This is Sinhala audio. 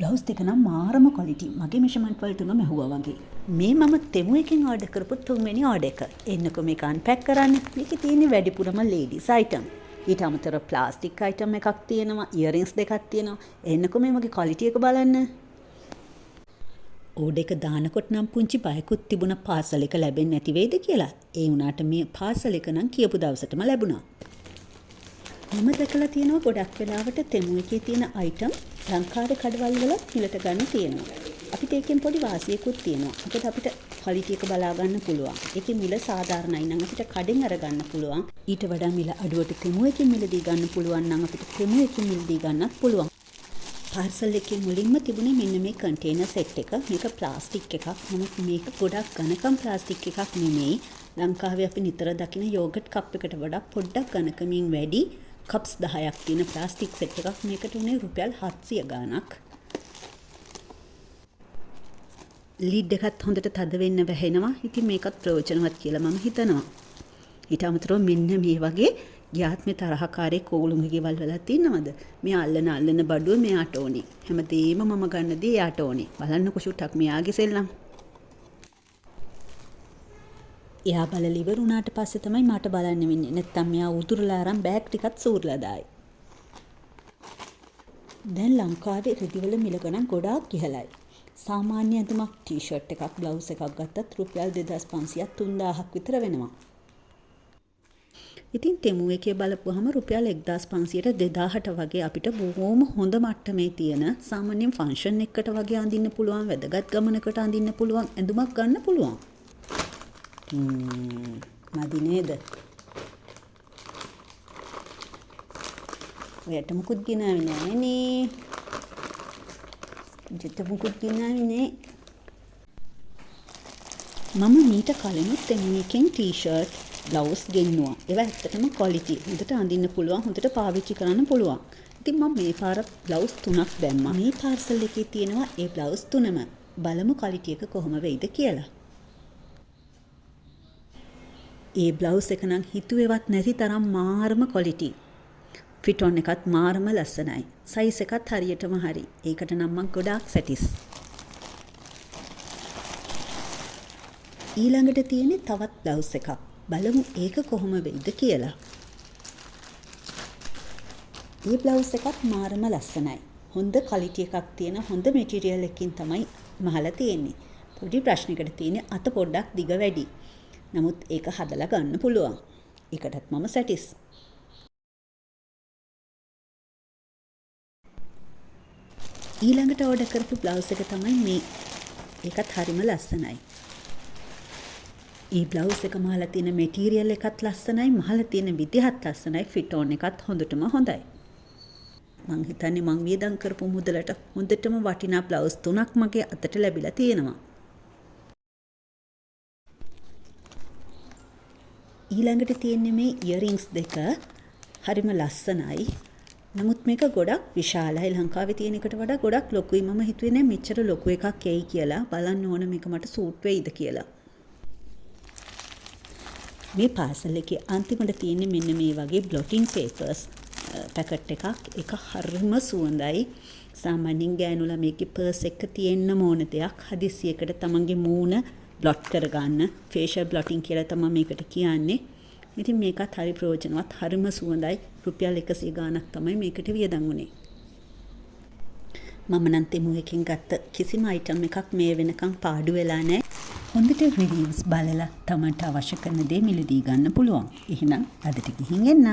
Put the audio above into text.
බ්ලවුස් දෙක නම් මාරම ක්වලිටි. මගේ මෙෂර්මන්ට් වලටම මැහුවා වගේ. මේ මම තෙමු එකෙන් ඕඩර් කරපු තුන්වෙනි ඕඩර් එක. එන්නකො මේක අන්පැක් කරන්න. මේකේ තියෙන්නේ වැඩිපුරම ලේඩීස් අයිටම්. ඊට අමතරව ප්ලාස්ටික් අයිටම් එකක් තියෙනවා, ඉයරින්ග්ස් දෙකක් තියෙනවා. එන්නකො මේ මගේ ක්වලිටි එක බලන්න. ඕඩර් එක දානකොට නම් පුංචි බයකුත් තිබුණා පාසල් එක ලැබෙන්නේ නැති වෙයිද කියලා. ඒ වුණාට මේ පාසල් එක නම් කියපු දවසටම ලැබුණා. මම දැකලා තියෙනවා ගොඩක් වෙලාවට තෙමු එකේ තියෙන අයිටම් ලංකාවේ කඩවල් වල මිලට ගන්න තියෙනවා. අපිට ඒකෙන් පොඩි වාසියකුත් තියෙනවා. මොකද අපිට ක්වලිටි එක බලා ගන්න පුළුවන්. ඒකේ මිල සාධාරණයි නම් අපිට කඩෙන් අර ගන්න පුළුවන්. ඊට වඩා මිල අඩුවට තෙමු එකෙන් මිලදී ගන්න පුළුවන් නම් අපිට තෙමු එකෙන් මිලදී ගන්නත් පුළුවන්. පාර්සල් එකේ මුලින්ම තිබුණේ මෙන්න මේ කන්ටේනර් සෙට් එක. මේක ප්ලාස්ටික් එකක්. නමුත් මේක ගොඩක් ඝනකම් ප්ලාස්ටික් එකක් නෙමෙයි. ලංකාවේ අපි නිතර දකින යෝගට් කප් එකට වඩා පොඩ්ඩක් ඝනකමින් වැඩි කප්ස් 10ක් තියෙන ප්ලාස්ටික් සෙට් එකක්. මේකට උනේ රුපියල් 700 ගාණක්. ලීඩ් එකත් හොඳට තද වෙන්න වැහෙනවා. ඉතින් මේකත් ප්‍රයෝජනවත් කියලා මම හිතනවා. ඊට අමතරව මෙන්න මේ වගේ ගියාත්මේ තරහකාරී කෝළුන්ගේ ගෙවල් වල තියෙනවද? මේ අල්ලන බඩුව මෙයාට ඕනේ. හැමදේම මම ගන්න දේ එයාට ඕනේ. බලන්නකො ෂුට්ටක් මෙයාගේ සෙල්ලම්. එයා බලලා ඉවර වුණාට පස්සේ තමයි මට බලන්න වෙන්නේ. නැත්තම් මෙයා උදුරලා අරන් බෑග් ටිකත් සූර්ලා දායි. දැන් ලංකාවේ රෙදිවල මිල ගණන් ගොඩාක් ඉහළයි. සාමාන්‍ය ඇඳුමක් ටී-ෂර්ට් එකක් බ්ලවුස් එකක් ගත්තත් රුපියල් 2500ක් 3000ක් විතර වෙනවා. ඉතින් තෙමු එකේ බලපුවහම රුපියල් 1500ට 2000ට වගේ අපිට බොහොම හොඳ මට්ටමේ තියෙන සාමාන්‍යයෙන් ෆන්ක්ෂන් එකකට වගේ අඳින්න පුළුවන්, වැදගත් ගමනකට අඳින්න පුළුවන් ඇඳුමක් ගන්න පුළුවන්. මදි නේද? ඔයාට මොකුත් ගෙනාවේ නෑනේ. ජිත මොකුත් ගෙනාවේ නෑ. මම මීට කලිනුත් තෙමු එකෙන් ටී-ෂර්ට් බ්ලවුස් ගෙන්නුවා. ඒවා ඇත්තටම ක්වලිටි. හොඳට අඳින්න පුළුවන්, හොඳට පාවිච්චි කරන්න පුළුවන්. ඉතින් මම මේ පාර බ්ලවුස් 3ක් දැම්මා. මේ පාර්සල් එකේ තියෙනවා ඒ බ්ලවුස් 3ම. බලමු ක්වලිටි එක කොහොම වෙයිද කියලා. ඒ බ්ලවුස් එක නම් හිතුවේවත් නැති තරම් මාරම ක්වලිටි. ෆිට් ඔන් එකත් මාරම ලස්සනයි. සයිස් එකත් හරියටම හරි. ඒකට නම් මම ගොඩාක් සැටිස්. ඊළඟට තියෙන්නේ තවත් බ්ලවුස් එකක්. බලමු ඒක කොහොම වෙයිද කියලා. මේ බ්ලවුස් එකත් මාරම ලස්සනයි. හොඳ ක්වලිටි එකක් තියෙන හොඳ මැටීරියල් එකකින් තමයි මහලා තියෙන්නේ. පොඩි ප්‍රශ්නයකට තියෙන්නේ අත පොඩ්ඩක් දිග වැඩි. නමුත් ඒක හදලා ගන්න පුළුවන්. ඒකටත් මම සැටිස්. ඊළඟට ඕඩර් කරපු බ්ලවුස් එක තමයි මේ. ඒකත් හරිම ලස්සනයි. මේ බ්ලවුස් එක මහලා තියෙන මැටීරියල් එකත් ලස්සනයි, මහලා තියෙන විදිහත් ලස්සනයි, ෆිට් ඔන් එකත් හොඳටම හොඳයි. මං හිතන්නේ මං වියදම් කරපු මුදලට හොඳටම වටිනා බ්ලවුස් 3ක් මගේ අතට ලැබිලා තියෙනවා. ඊළඟට තියෙන්නේ මේ ඉයරින්ග්ස් දෙක. හරිම ලස්සනයි. නමුත් මේක ගොඩක් විශාලයි. ලංකාවේ තියෙන එකට වඩා ගොඩක් ලොකුයි. මම හිතුවේ නෑ මෙච්චර ලොකු එකක් එයි කියලා. බලන්න ඕන මේක මට සූට් වෙයිද කියලා. මේ පාසල් එකේ අන්තිමට තියෙන්නේ මෙන්න මේ වගේ බ්ලොටින් පේපර්ස් පැකට් එකක්. ඒක හරිම සුවඳයි. සාමාන්‍යයෙන් ගෑනු ළමයිගේ පර්ස් එක තියෙන්න ඕන දෙයක්. හදිස්සියකට තමන්ගේ මූණ බ්ලොට් කරගන්න ෆේෂල් බ්ලොටින් කියලා තමයි මේකට කියන්නේ. ඉතින් මේකත් හරි ප්‍රයෝජනවත්, හරිම සුවඳයි. රුපියල් 100 ගාණක් තමයි මේකට වියදම් වුනේ. මම නම් තෙමු එකෙන් ගත්ත කිසිම අයිටම් එකක් මේ වෙනකන් පාඩු වෙලා නැහැ. හොඳට රිවිව්ස් බලලා තමන්ට අවශ්‍ය කරන දේ මිලදී ගන්න පුළුවන්. එහෙනම් අදට ගිහින් එන්න.